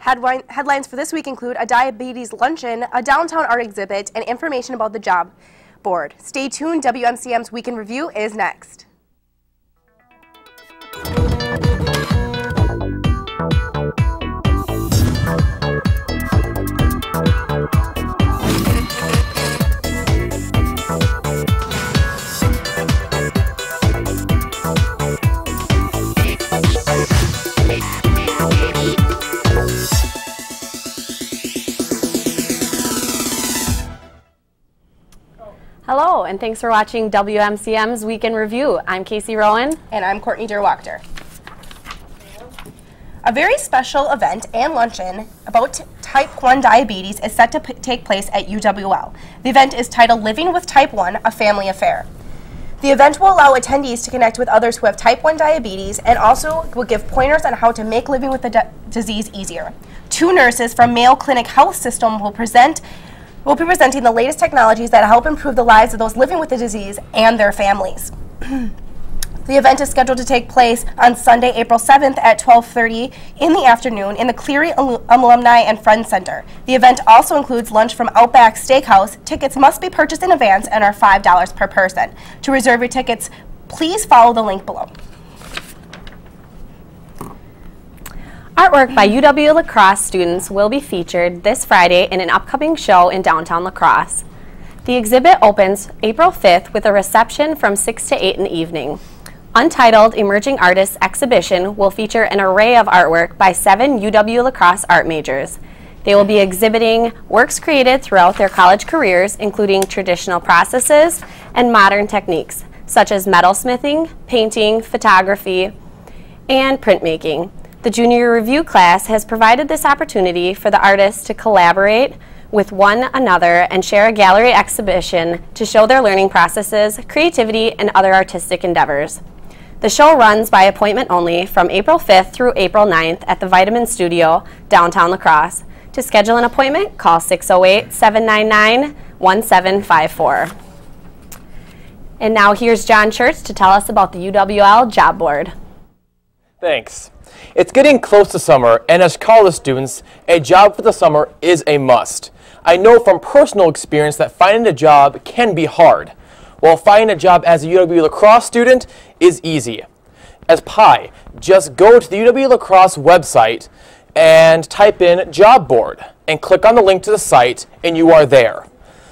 Headlines for this week include a diabetes luncheon, a downtown art exhibit, and information about the job board. Stay tuned. WMCM's Week in Review is next. Hello, and thanks for watching WMCM's Week in Review. I'm Casey Rowan. And I'm Courtney Duerwachter. A very special event and luncheon about type 1 diabetes is set to take place at UWL. The event is titled Living with Type 1, a Family Affair. The event will allow attendees to connect with others who have type 1 diabetes and also will give pointers on how to make living with the disease easier. 2 nurses from Mayo Clinic Health System will be presenting the latest technologies that help improve the lives of those living with the disease and their families. The event is scheduled to take place on Sunday, April 7th at 12:30 in the afternoon in the Cleary Alumni and Friends Center. The event also includes lunch from Outback Steakhouse. Tickets must be purchased in advance and are $5 per person. To reserve your tickets, please follow the link below. Artwork by UW La Crosse students will be featured this Friday in an upcoming show in downtown La Crosse. The exhibit opens April 5th with a reception from 6 to 8 in the evening. Untitled Emerging Artists exhibition will feature an array of artwork by 7 UW La Crosse art majors. They will be exhibiting works created throughout their college careers, including traditional processes and modern techniques, such as metalsmithing, painting, photography, and printmaking. The junior review class has provided this opportunity for the artists to collaborate with one another and share a gallery exhibition to show their learning processes, creativity, and other artistic endeavors. The show runs by appointment only from April 5th through April 9th at the Vitamin Studio, downtown La Crosse. To schedule an appointment, call 608-799-1754. And now here's John Church to tell us about the UWL Job Board. Thanks. It's getting close to summer, and as college students, a job for the summer is a must. I know from personal experience that finding a job can be hard, while finding a job as a UW La Crosse student is easy. As pie, just go to the UW La Crosse website and type in job board and click on the link to the site and you are there.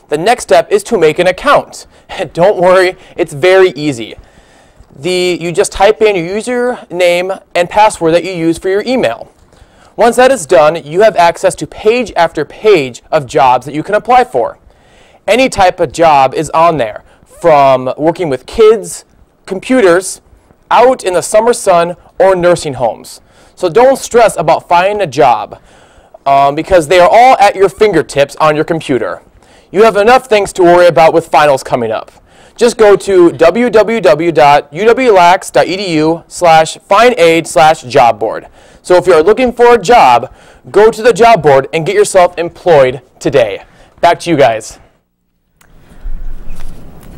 The next step is to make an account. Don't worry, it's very easy. You just type in your username and password that you use for your email. Once that is done, you have access to page after page of jobs that you can apply for. Any type of job is on there, from working with kids, computers, out in the summer sun, or nursing homes. So don't stress about finding a job because they are all at your fingertips on your computer. You have enough things to worry about with finals coming up. Just go to www.uwlax.edu/findaid/job-board. So if you're looking for a job, go to the job board and get yourself employed today. Back to you guys.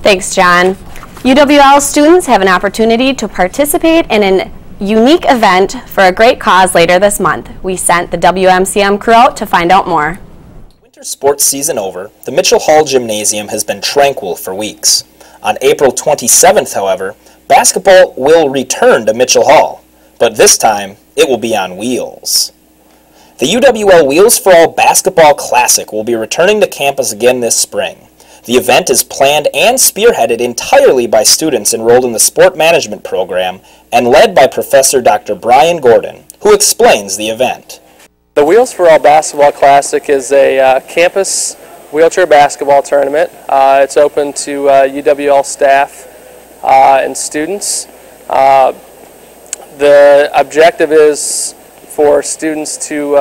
Thanks, John. UWL students have an opportunity to participate in a unique event for a great cause later this month. We sent the WMCM crew out to find out more. Winter sports season over, the Mitchell Hall Gymnasium has been tranquil for weeks. On April 27th, however, basketball will return to Mitchell Hall, but this time it will be on wheels. The UWL Wheels for All Basketball Classic will be returning to campus again this spring. The event is planned and spearheaded entirely by students enrolled in the Sport Management program and led by Professor Dr. Brian Gordon, who explains the event. The Wheels for All Basketball Classic is a campus wheelchair basketball tournament. It's open to UWL staff and students. The objective is for students to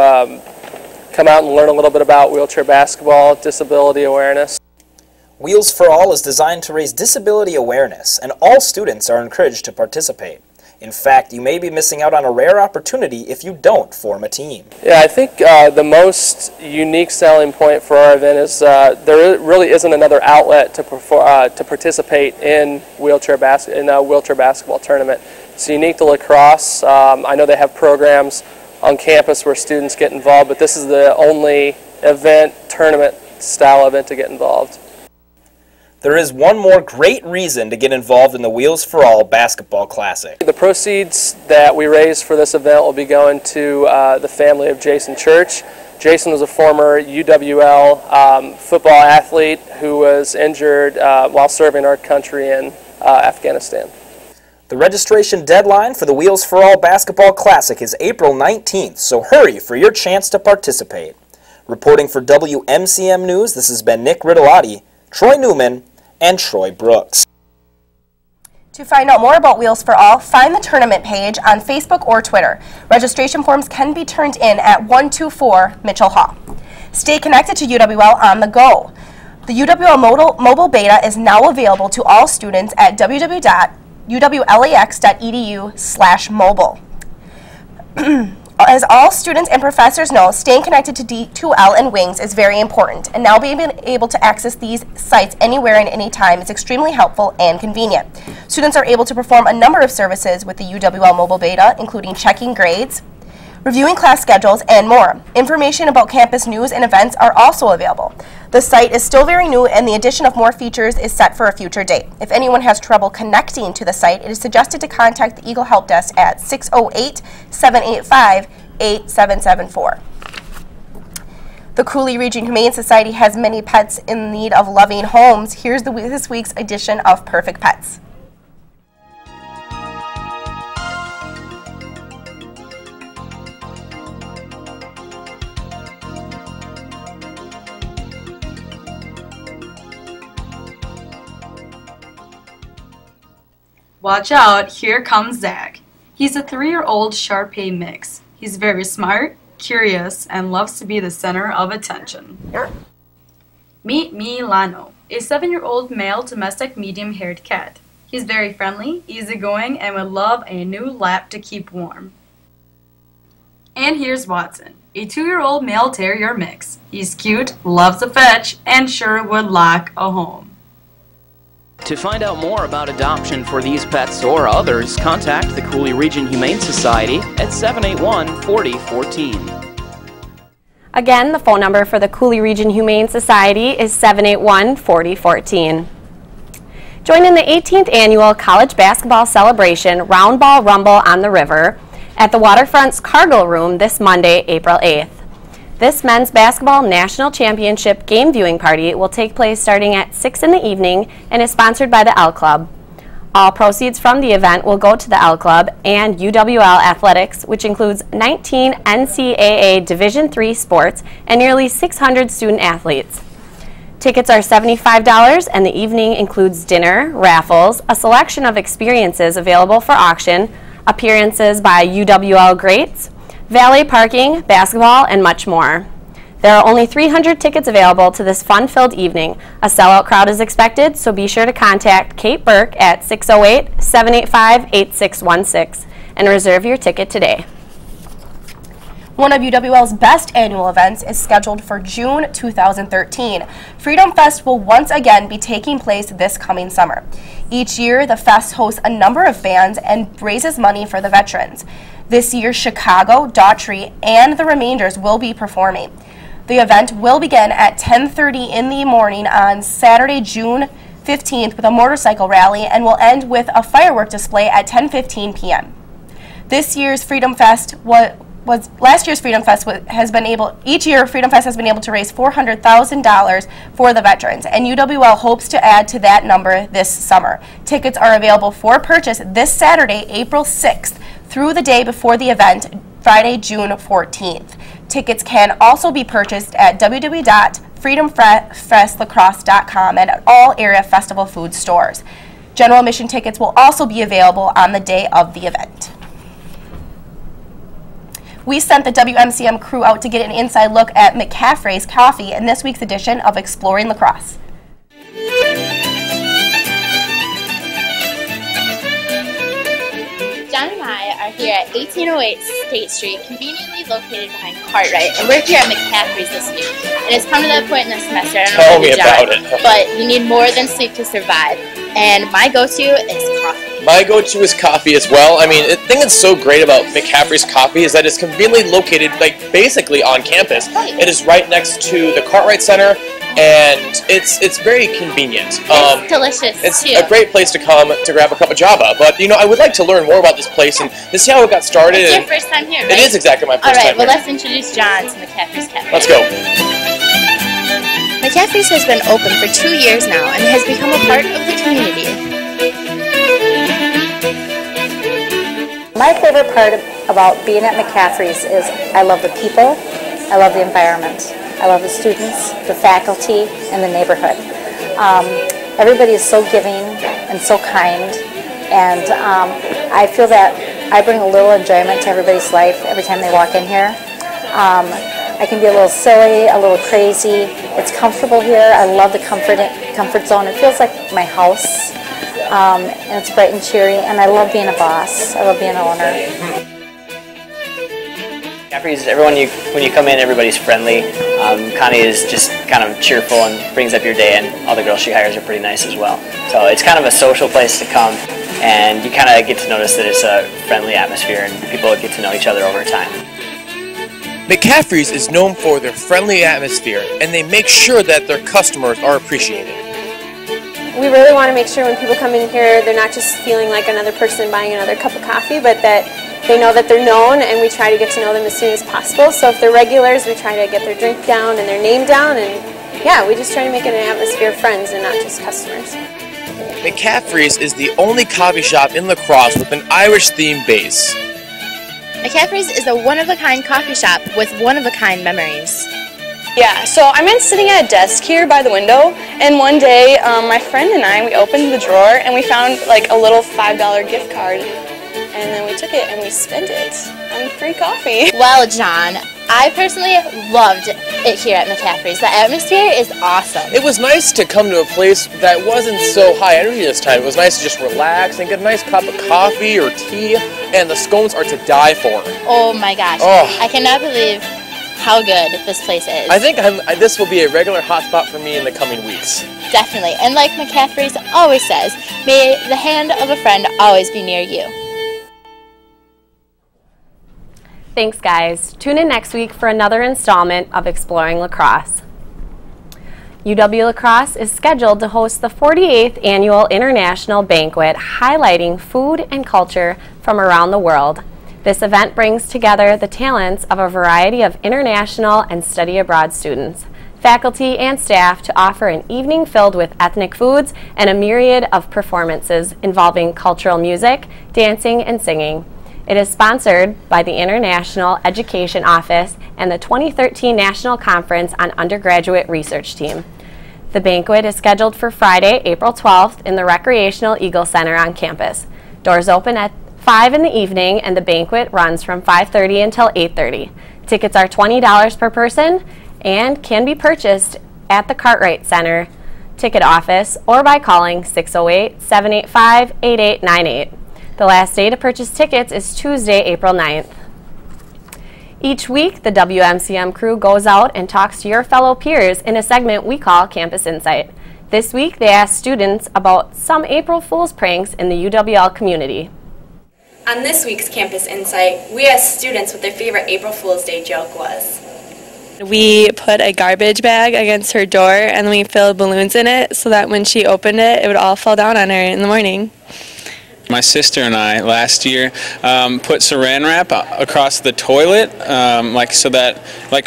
come out and learn a little bit about wheelchair basketball, disability awareness. Wheels for All is designed to raise disability awareness, and all students are encouraged to participate. In fact, you may be missing out on a rare opportunity if you don't form a team. Yeah, I think the most unique selling point for our event is there really isn't another outlet to participate in a wheelchair basketball tournament. It's unique to La Crosse. I know they have programs on campus where students get involved, but this is the only tournament style event to get involved. There is one more great reason to get involved in the Wheels for All Basketball Classic. The proceeds that we raise for this event will be going to the family of Jason Church. Jason was a former UWL football athlete who was injured while serving our country in Afghanistan. The registration deadline for the Wheels for All Basketball Classic is April 19th, so hurry for your chance to participate. Reporting for WMCM News, this has been Nick Riddleotti, Troy Newman, and Troy Brooks. To find out more about Wheels for All, find the tournament page on Facebook or Twitter. Registration forms can be turned in at 124 Mitchell Hall. Stay connected to UWL on the go. The UWL mobile beta is now available to all students at www.uwlax.edu/mobile. As all students and professors know, staying connected to D2L and Wings is very important, and now being able to access these sites anywhere and anytime is extremely helpful and convenient. Students are able to perform a number of services with the UWL mobile beta, including checking grades, reviewing class schedules, and more. Information about campus news and events are also available. The site is still very new, and the addition of more features is set for a future date. If anyone has trouble connecting to the site, it is suggested to contact the Eagle Help Desk at 608-785-8774. The Cooley Region Humane Society has many pets in need of loving homes. Here's this week's edition of Perfect Pets. Watch out, here comes Zach. He's a 3-year-old Shar-Pei mix. He's very smart, curious, and loves to be the center of attention. Meet Milano, a 7-year-old male domestic medium-haired cat. He's very friendly, easygoing, and would love a new lap to keep warm. And here's Watson, a 2-year-old male terrier mix. He's cute, loves to fetch, and sure would like a home. To find out more about adoption for these pets or others, contact the Cooley Region Humane Society at 781-4014. Again, the phone number for the Cooley Region Humane Society is 781-4014. Join in the 18th Annual College Basketball Celebration Round Ball Rumble on the River at the Waterfront's Cargo Room this Monday, April 8th. This men's basketball national championship game viewing party will take place starting at 6 in the evening and is sponsored by the L Club. All proceeds from the event will go to the L Club and UWL Athletics, which includes 19 NCAA Division III sports and nearly 600 student athletes. Tickets are $75 and the evening includes dinner, raffles, a selection of experiences available for auction, appearances by UWL greats, valet parking, basketball, and much more. There are only 300 tickets available to this fun-filled evening. A sellout crowd is expected, so be sure to contact Kate Burke at 608-785-8616 and reserve your ticket today. One of UWL's best annual events is scheduled for June 2013. Freedom Fest will once again be taking place this coming summer. Each year, the fest hosts a number of bands and raises money for the veterans. This year, Chicago, Daughtry, and the Remainders will be performing. The event will begin at 10:30 in the morning on Saturday, June 15th with a motorcycle rally and will end with a firework display at 10:15 p.m. This year's Freedom Fest last year's Freedom Fest each year Freedom Fest has been able to raise $400,000 for the veterans, and UWL hopes to add to that number this summer. Tickets are available for purchase this Saturday, April 6th, through the day before the event, Friday, June 14th. Tickets can also be purchased at www.freedomfestlacrosse.com and at all area festival food stores. General admission tickets will also be available on the day of the event. We sent the WMCM crew out to get an inside look at McCaffrey's Coffee in this week's edition of Exploring Lacrosse. John and I are here at 1808 State Street, conveniently located behind Cartwright, and we're here at McCaffrey's this week. And it's come to that point in the semester, I don't know Tell about me you, John, about it. but you need more than sleep to survive. and my go-to is coffee. My go-to is coffee as well. I mean, the thing that's so great about McCaffrey's Coffee is that it's conveniently located, like, basically on campus. Right. It is right next to the Cartwright Center, and it's very convenient. It's delicious, It's too. a great place to come to grab a cup of Java. But, you know, I would like to learn more about this place and to see how it got started. It's your first time here, right? It is exactly my first All right, time well, here. let's introduce John to McCaffrey's Cafe. Let's go. McCaffrey's has been open for 2 years now and has become a part of the community. My favorite part about being at McCaffrey's is I love the people, I love the environment, I love the students, the faculty, and the neighborhood. Everybody is so giving and so kind, and I feel that I bring a little enjoyment to everybody's life every time they walk in here. I can be a little silly, a little crazy. It's comfortable here. I love the comfort zone. It feels like my house, and it's bright and cheery, and I love being a boss. I love being an owner. McCaffrey's, everyone, when you come in, everybody's friendly. Connie is just kind of cheerful and brings up your day, and all the girls she hires are pretty nice as well. So it's kind of a social place to come, and you kind of get to notice that it's a friendly atmosphere, and people get to know each other over time. McCaffrey's is known for their friendly atmosphere, and they make sure that their customers are appreciated. We really want to make sure when people come in here, they're not just feeling like another person buying another cup of coffee, but that they know that they're known, and we try to get to know them as soon as possible. So if they're regulars, we try to get their drink down and their name down, and yeah, we just try to make it an atmosphere of friends and not just customers. McCaffrey's is the only coffee shop in La Crosse with an Irish-themed base. McCaffrey's is a one-of-a-kind coffee shop with one-of-a-kind memories. Yeah, so I'm sitting at a desk here by the window, and one day my friend and I, we opened the drawer and we found like a little $5 gift card, and then we took it and we spent it on free coffee. Well, John, I personally loved it here at McCaffrey's. The atmosphere is awesome. It was nice to come to a place that wasn't so high energy this time. It was nice to just relax and get a nice cup of coffee or tea, and the scones are to die for. Oh my gosh, Oh. I cannot believe how good this place is. I think this will be a regular hotspot for me in the coming weeks. Definitely, and like McCaffrey's always says, may the hand of a friend always be near you. Thanks, guys. Tune in next week for another installment of Exploring La Crosse. UW La Crosse is scheduled to host the 48th Annual International Banquet highlighting food and culture from around the world. This event brings together the talents of a variety of international and study abroad students, faculty, and staff to offer an evening filled with ethnic foods and a myriad of performances involving cultural music, dancing, and singing. It is sponsored by the International Education Office and the 2013 National Conference on Undergraduate Research Team. The banquet is scheduled for Friday, April 12th in the Recreational Eagle Center on campus. Doors open at 5 in the evening, and the banquet runs from 5:30 until 8:30. Tickets are $20 per person and can be purchased at the Cartwright Center ticket office or by calling 608-785-8898. The last day to purchase tickets is Tuesday, April 9th. Each week, the WMCM crew goes out and talks to your fellow peers in a segment we call Campus Insight. This week, they asked students about some April Fool's pranks in the UWL community. On this week's Campus Insight, we asked students what their favorite April Fool's Day joke was. We put a garbage bag against her door and we filled balloons in it so that when she opened it, it would all fall down on her in the morning. My sister and I last year put saran wrap across the toilet, like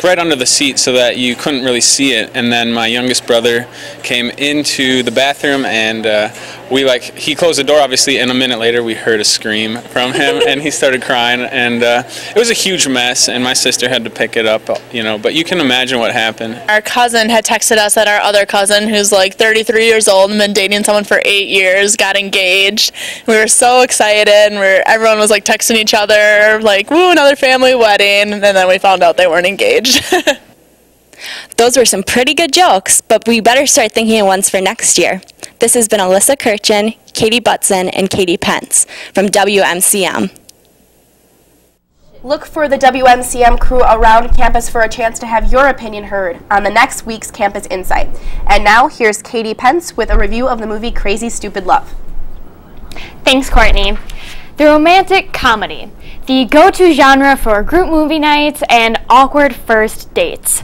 right under the seat, so that you couldn't really see it. And then my youngest brother came into the bathroom, and he closed the door, obviously, and a minute later we heard a scream from him, and he started crying, and it was a huge mess, and my sister had to pick it up, but you can imagine what happened. Our cousin had texted us that our other cousin, who's like 33 years old and been dating someone for 8 years, got engaged. We were so excited, and everyone was like texting each other, like, woo, another family wedding, and then we found out they weren't engaged. Those were some pretty good jokes, but we better start thinking of ones for next year. This has been Alyssa Kirchen, Katie Butson, and Katie Pence from WMCM. Look for the WMCM crew around campus for a chance to have your opinion heard on the next week's Campus Insight. And now, here's Katie Pence with a review of the movie Crazy Stupid Love. Thanks, Courtney. The romantic comedy, the go-to genre for group movie nights and awkward first dates.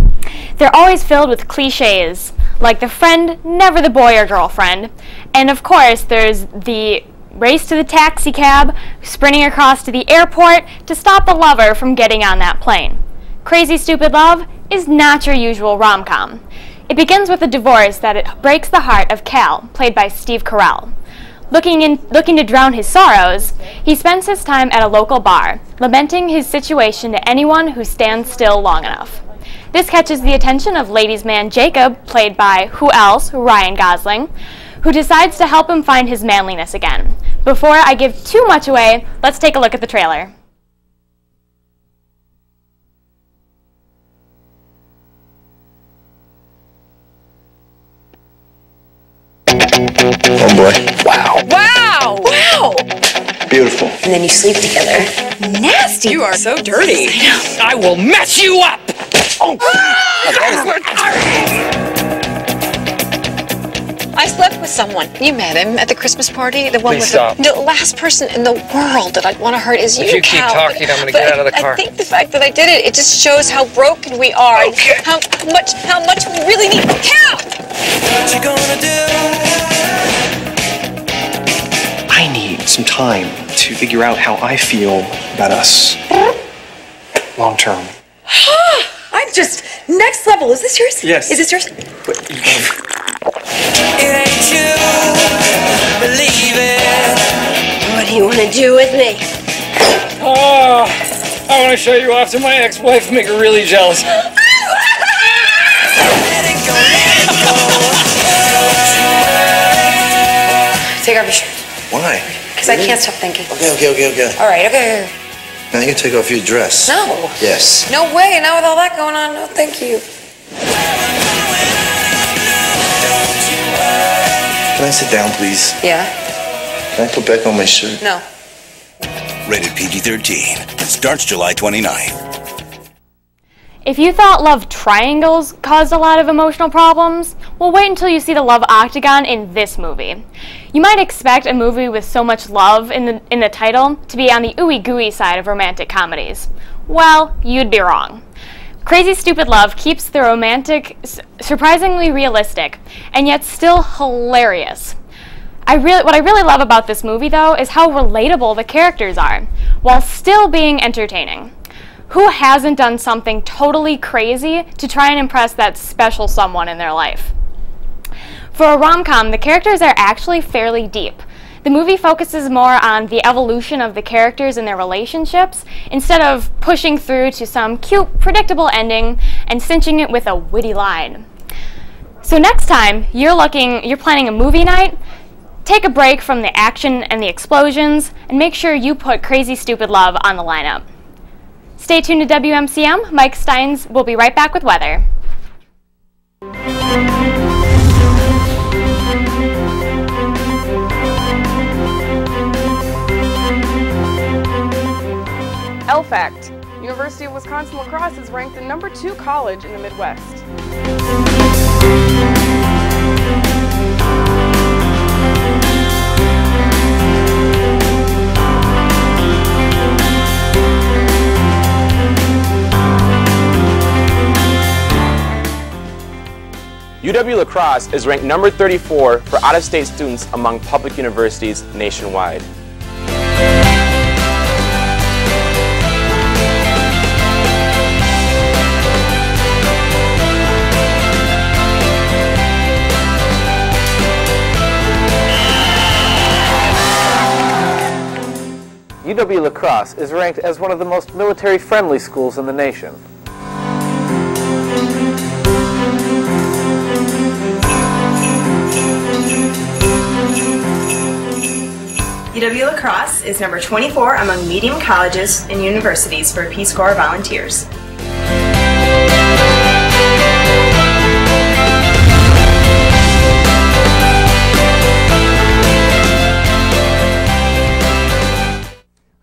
They're always filled with cliches, like the friend, never the boy or girlfriend. And of course, there's the race to the taxi cab, sprinting across to the airport to stop the lover from getting on that plane. Crazy Stupid Love is not your usual rom-com. It begins with a divorce that breaks the heart of Cal, played by Steve Carell. Looking to drown his sorrows, he spends his time at a local bar, lamenting his situation to anyone who stands still long enough. This catches the attention of ladies' man Jacob, played by who else? Ryan Gosling, who decides to help him find his manliness again. Before I give too much away, let's take a look at the trailer. Oh boy. Wow. Wow! Wow! Beautiful. And then you sleep together. Nasty! You are so dirty. I will mess you up! Oh! I slept with someone. You met him at the Christmas party? The one Please with stop. the last person in the world that I'd want to hurt is you, If you keep Cal. talking, I'm gonna get out of the car. I think the fact that I did it just shows how broken we are. Okay. And how much we really need Cal! What you gonna do? I need some time to figure out how I feel about us. Long term. I'm just next level. Is this yours? Yes. Is this yours? It ain't you, believe it. What do you want to do with me? Oh, I want to show you off to my ex-wife and make her really jealous. Take off your shirt. Why? Because I can't stop thinking. Okay. All right, okay. Now you can take off your dress. No. Yes. No way. Now with all that going on, no thank you. Can I sit down, please? Yeah? Can I put back on my shirt? No. Rated PG-13. Starts July 29th. If you thought love triangles caused a lot of emotional problems, well, wait until you see the love octagon in this movie. You might expect a movie with so much love in the title to be on the ooey-gooey side of romantic comedies. Well, you'd be wrong. Crazy Stupid Love keeps the romantic surprisingly realistic, and yet still hilarious. What I really love about this movie, though, is how relatable the characters are, while still being entertaining. Who hasn't done something totally crazy to try and impress that special someone in their life? For a rom-com, the characters are actually fairly deep. The movie focuses more on the evolution of the characters and their relationships, instead of pushing through to some cute, predictable ending and cinching it with a witty line. So next time you're planning a movie night, take a break from the action and the explosions, and make sure you put Crazy Stupid Love on the lineup. Stay tuned to WMCM. Mike Steins will be right back with weather. Fact: University of Wisconsin-La Crosse is ranked the #2 college in the Midwest. UW-La Crosse is ranked number 34 for out-of-state students among public universities nationwide. UW-La Crosse is ranked as one of the most military-friendly schools in the nation. UW-La Crosse is number 24 among medium colleges and universities for Peace Corps volunteers.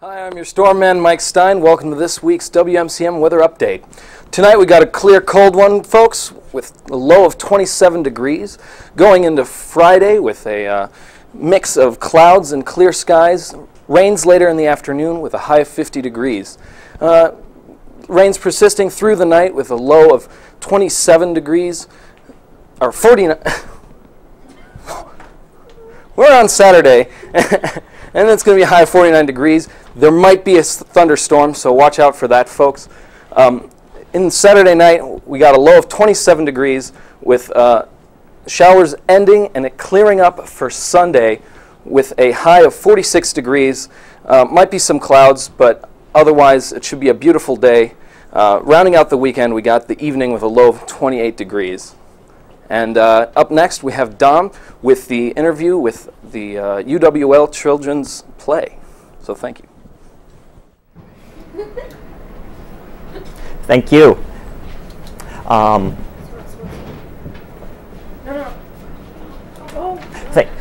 Hi, I'm your Stormman Mike Stein. Welcome to this week's WMCM Weather Update. Tonight we got a clear, cold one, folks, with a low of 27 degrees. Going into Friday with a mix of clouds and clear skies. Rains later in the afternoon with a high of 50 degrees. Rains persisting through the night with a low of 27 degrees, or 49. We're on Saturday, and it's going to be a high of 49 degrees. There might be a thunderstorm, so watch out for that, folks. In Saturday night, we got a low of 27 degrees with showers ending and it clearing up for Sunday with a high of 46 degrees. Might be some clouds, but otherwise it should be a beautiful day. Rounding out the weekend, we got the evening with a low of 28 degrees. And up next, we have Dom with the interview with the UWL Children's Play. So thank you. Thank you.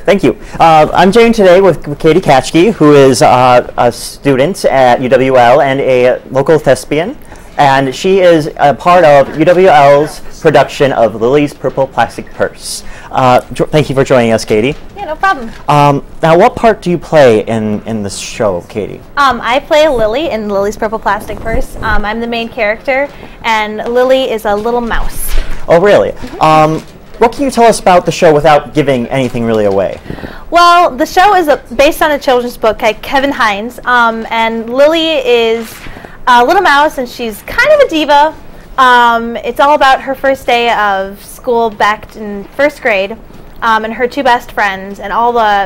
Thank you. I'm joined today with Katie Katchke, who is a student at UWL and a local thespian. And she is a part of UWL's production of Lily's Purple Plastic Purse. Thank you for joining us, Katie. Yeah, no problem. Now, what part do you play in this show, Katie? I play Lily in Lily's Purple Plastic Purse. I'm the main character, and Lily is a little mouse. Oh, really? What can you tell us about the show without giving anything really away? Well, the show is based on a children's book by Kevin Hines, and Lily is a little mouse, and she's kind of a diva. It's all about her first day of school back in first grade, and her two best friends, and all the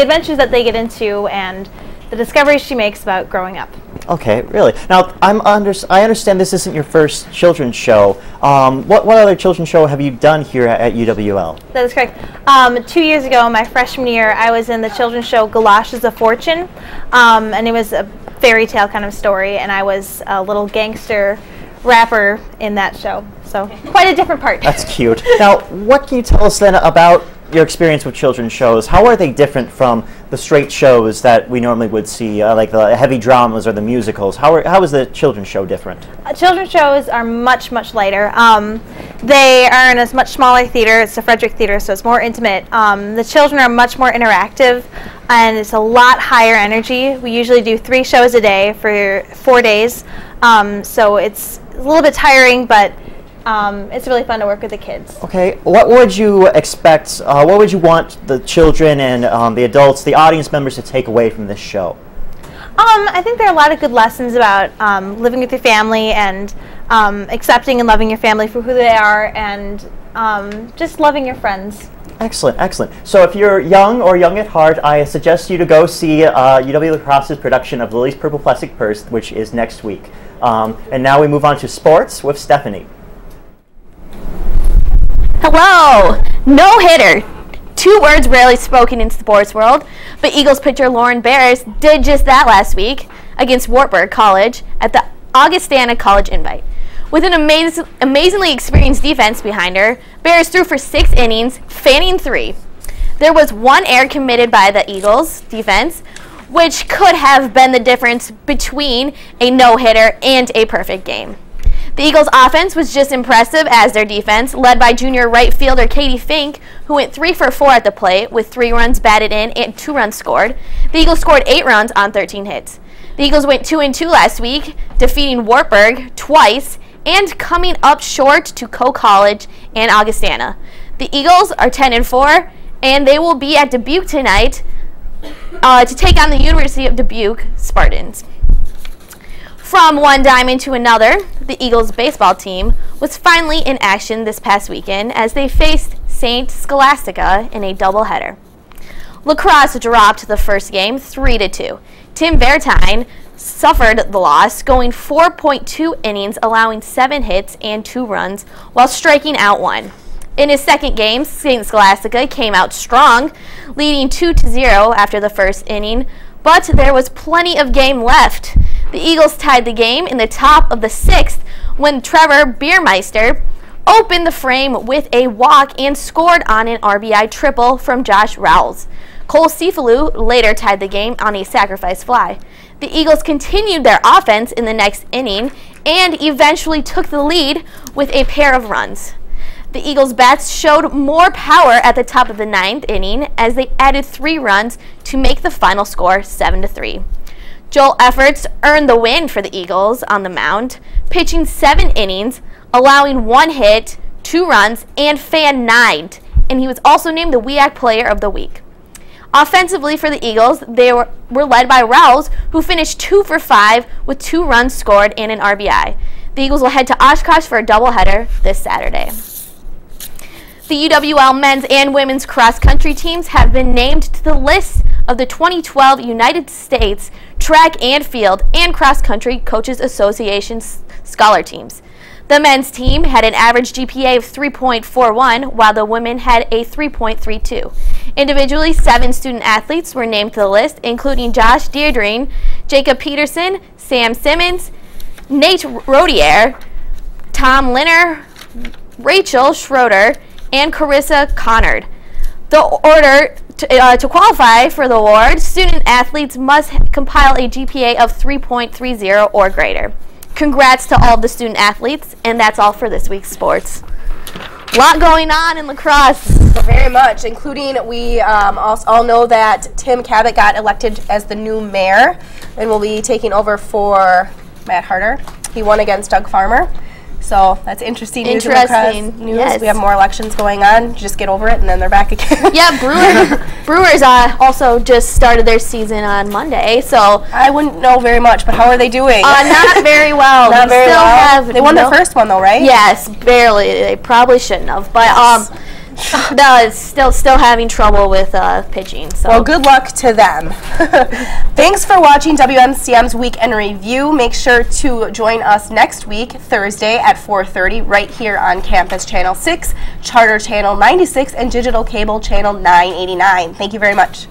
adventures that they get into, and the discoveries she makes about growing up. Okay, really. Now, I understand this isn't your first children's show. What other children's show have you done here at UWL? That is correct. 2 years ago, my freshman year, I was in the children's show Galoshes of Fortune, and it was a fairy tale kind of story, and I was a little gangster rapper in that show. So quite a different part. That's cute. Now, what can you tell us then about your experience with children's shows? How are they different from the straight shows that we normally would see, like the heavy dramas or the musicals? How is the children's show different? Children's shows are much, much lighter. They are in a much smaller theater. It's the Frederick Theater, so it's more intimate. The children are much more interactive, and it's a lot higher energy. We usually do 3 shows a day for 4 days, so it's a little bit tiring, but it's really fun to work with the kids. Okay, what would you expect, what would you want the children and the adults, the audience members to take away from this show? I think there are a lot of good lessons about living with your family and accepting and loving your family for who they are, and just loving your friends. Excellent, excellent. So if you're young or young at heart, I suggest you to go see UW La Crosse's production of Lily's Purple Plastic Purse, which is next week. And now we move on to sports with Stephanie. Hello! No-hitter. 2 words rarely spoken in the sports world, but Eagles pitcher Lauren Bears did just that last week against Wartburg College at the Augustana College Invite. With an amazingly experienced defense behind her, Bears threw for 6 innings, fanning 3. There was 1 error committed by the Eagles defense, which could have been the difference between a no-hitter and a perfect game. The Eagles' offense was just impressive as their defense, led by junior right fielder Katie Fink, who went 3 for 4 at the plate with 3 runs batted in and 2 runs scored. The Eagles scored 8 runs on 13 hits. The Eagles went 2-2 last week, defeating Wartburg twice and coming up short to Coe College and Augustana. The Eagles are 10-4, and they will be at Dubuque tonight to take on the University of Dubuque Spartans. From one diamond to another, the Eagles baseball team was finally in action this past weekend as they faced St. Scholastica in a doubleheader. La Crosse dropped the first game 3-2. Tim Bertine suffered the loss, going 4.2 innings, allowing 7 hits and 2 runs while striking out 1. In his second game, St. Scholastica came out strong, leading 2-0 after the first inning, but there was plenty of game left. The Eagles tied the game in the top of the 6th when Trevor Biermeister opened the frame with a walk and scored on an RBI triple from Josh Rowles. Cole Cefalu later tied the game on a sacrifice fly. The Eagles continued their offense in the next inning and eventually took the lead with a pair of runs. The Eagles' bats showed more power at the top of the 9th inning as they added 3 runs to make the final score 7-3. Joel Efforts earned the win for the Eagles on the mound, pitching 7 innings, allowing 1 hit, 2 runs, and fan 9, and he was also named the WEAC Player of the Week. Offensively for the Eagles, they were led by Rouse, who finished 2 for 5 with 2 runs scored and an RBI. The Eagles will head to Oshkosh for a doubleheader this Saturday. The UWL men's and women's cross-country teams have been named to the list of the 2012 United States Track and Field and Cross-Country Coaches Association Scholar Teams. The men's team had an average GPA of 3.41, while the women had a 3.32. Individually, 7 student athletes were named to the list, including Josh Deirdring, Jacob Peterson, Sam Simmons, Nate Rodier, Tom Linner, Rachel Schroeder, and Carissa Connard. The order to qualify for the award, student athletes must compile a GPA of 3.30 or greater. Congrats to all of the student athletes, and that's all for this week's sports. A lot going on in lacrosse. Very much, including we all know that Tim Cabot got elected as the new mayor and will be taking over for Matt Harder. He won against Doug Farmer. So that's interesting news. Interesting. Yes. We have more elections going on. Just get over it, and then they're back again. Yeah, Brewers also just started their season on Monday. So I wouldn't know very much, but how are they doing? Not very well. Not very well. They won their first one, though, right? Yes, barely. They probably shouldn't have, but no, it's still having trouble with pitching. So. Well, good luck to them. Thanks for watching WNCM's Weekend Review. Make sure to join us next week, Thursday at 4:30, right here on Campus Channel 6, Charter Channel 96, and Digital Cable Channel 989. Thank you very much.